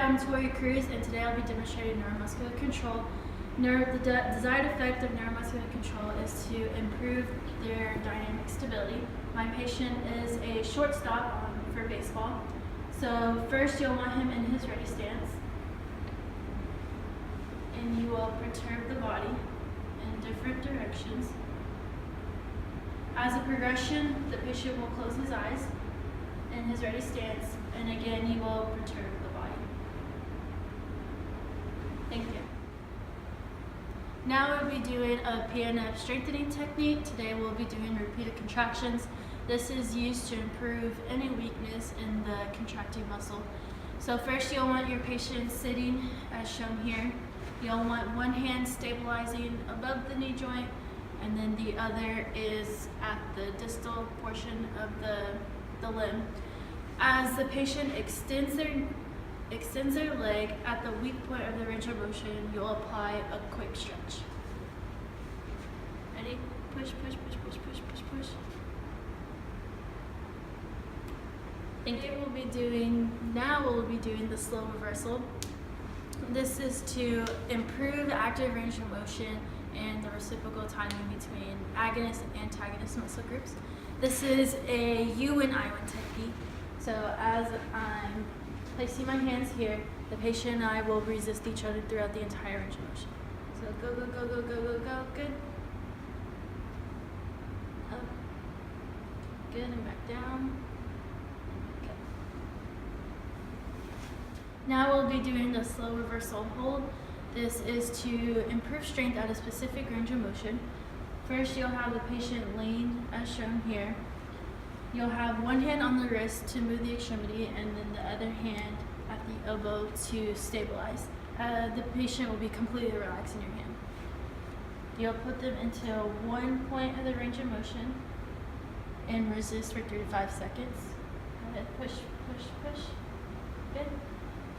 I'm Tori Cruz, and today I'll be demonstrating neuromuscular control. The desired effect of neuromuscular control is to improve their dynamic stability. My patient is a shortstop for baseball. So first you'll want him in his ready stance, and you will perturb the body in different directions. As a progression, the patient will close his eyes in his ready stance, and again you will perturb the body. Thank you. Now we'll be doing a PNF strengthening technique. Today we'll be doing repeated contractions. This is used to improve any weakness in the contracting muscle. So first you'll want your patient sitting as shown here. You'll want one hand stabilizing above the knee joint, and then the other is at the distal portion of the limb. As the patient extends their leg at the weak point of the range of motion, you'll apply a quick stretch. Ready? Push, push, push, push, push, push, push. Now we'll be doing the slow reversal. This is to improve active range of motion and the reciprocal timing between agonist and antagonist muscle groups. This is a U and I one technique. So as I'm placing my hands here, the patient and I will resist each other throughout the entire range of motion. So go, go, go, go, go, go, go, good. Up, good, and back down. Okay. Now we'll be doing the slow reversal hold. This is to improve strength at a specific range of motion. First, you'll have the patient lean as shown here. You'll have one hand on the wrist to move the extremity, and then the other hand at the elbow to stabilize. The patient will be completely relaxed in your hand. You'll put them into one point of the range of motion and resist for 3 to 5 seconds. Go ahead, push, push, push. Good.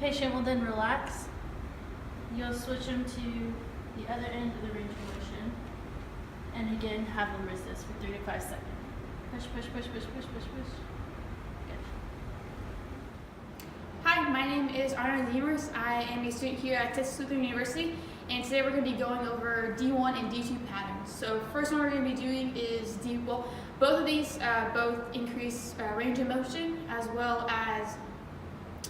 Patient will then relax. You'll switch them to the other end of the range of motion, and again have them resist for 3 to 5 seconds. Push, push, push, push, push, push, push. Good. Hi, my name is Arna Demers. I am a student here at Texas Lutheran University, and today we're going to be going over D1 and D2 patterns. So first one we're going to be doing is both of these both increase range of motion as well as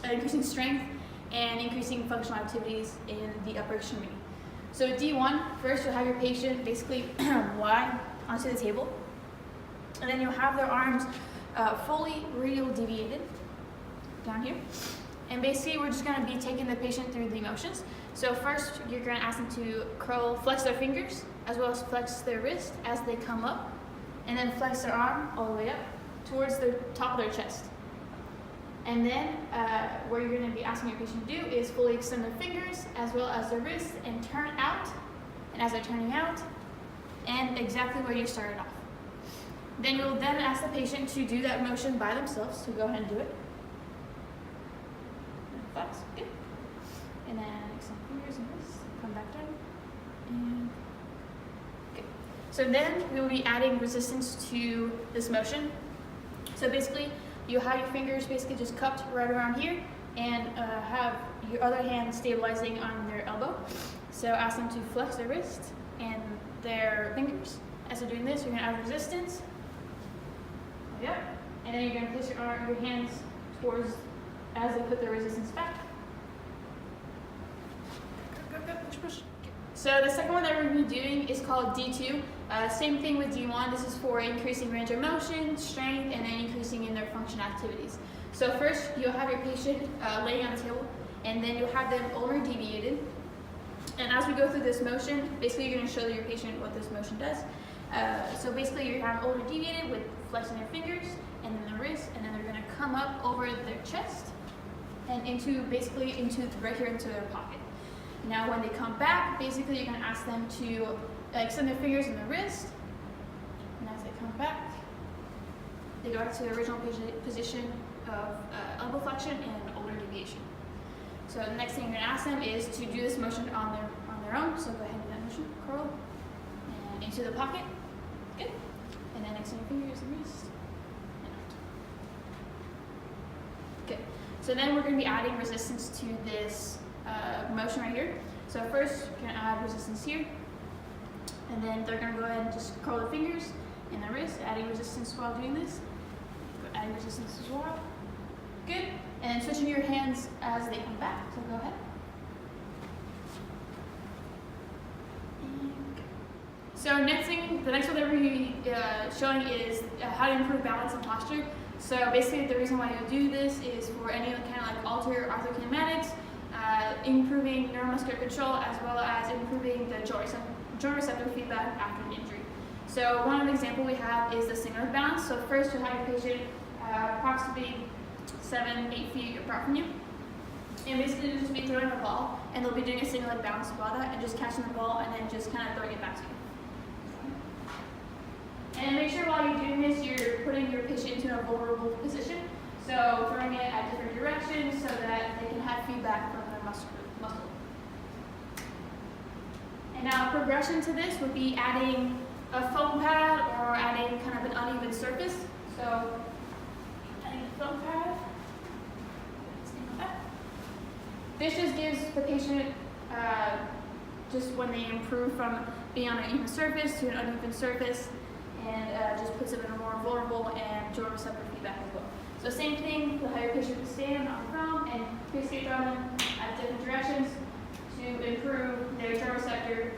increasing strength and increasing functional activities in the upper extremity. So D1, first you'll have your patient basically lie onto the table, and then you'll have their arms fully radial deviated down here. And basically we're just going to be taking the patient through the motions. So first you're going to ask them to flex their fingers as well as flex their wrist as they come up, and then flex their arm all the way up towards the top of their chest. And then what you're going to be asking your patient to do is fully extend their fingers as well as their wrists and turn out. And as they're turning out, and exactly where you started off. Then you'll then ask the patient to do that motion by themselves, so go ahead and do it. Flex, good. And then extend fingers and wrists, come back down, and good. So then we will be adding resistance to this motion. So basically, you'll have your fingers basically just cupped right around here, and have your other hand stabilizing on their elbow. So ask them to flex their wrist and their fingers. As they're doing this, you're going to add resistance. Yep. And then you're going to place your hands towards as they put their resistance back. Go, go, go, push, push. So the second one that we're going to be doing is called D2. Same thing with D1. This is for increasing range of motion, strength, and then increasing in their function activities. So first, you'll have your patient laying on the table, and then you'll have them ulnar deviated. And as we go through this motion, basically you're going to show your patient what this motion does. So basically you're going to have ulnar deviated with flexing their fingers, and then the wrist, and then they're going to come up over their chest, and right here into their pocket. Now when they come back, basically you're going to ask them to extend their fingers in the wrist, and as they come back, they go back to the original position of elbow flexion and ulnar deviation. So the next thing you're going to ask them is to do this motion on their own. So go ahead and do that motion, curl, and into the pocket, good, and then extend your fingers and wrist, and out. Good. So then we're going to be adding resistance to this motion right here. So first, we're going to add resistance here. And then they're going to go ahead and just curl the fingers and the wrist, adding resistance while doing this. Adding resistance as well. Good. And then switching your hands as they come back. So go ahead. So the next one that we're going to be showing is how to improve balance and posture. So basically the reason why you do this is for any kind of like alter orthokinematics, improving neuromuscular control, as well as improving the joint receptor feedback after an injury. So one example we have is the single leg balance. So first you'll have your patient approximately 7-8 feet apart from you. And basically you'll just be throwing a ball, and they'll be doing a single leg balance while that, and just catching the ball and then just kind of throwing it back to you. And make sure while you're doing this, you're putting your patient into a vulnerable position. So throwing it at different directions so that they can have feedback from their muscle. And now progression to this would be adding a foam pad or adding kind of an uneven surface. So adding a foam pad. This just gives the patient, just when they improve from being on an even surface to an uneven surface, and just puts them in a more vulnerable and joint receptor feedback as well. So same thing, you'll have your patient stand on the foam and basically throw them at different directions to improve their joint receptor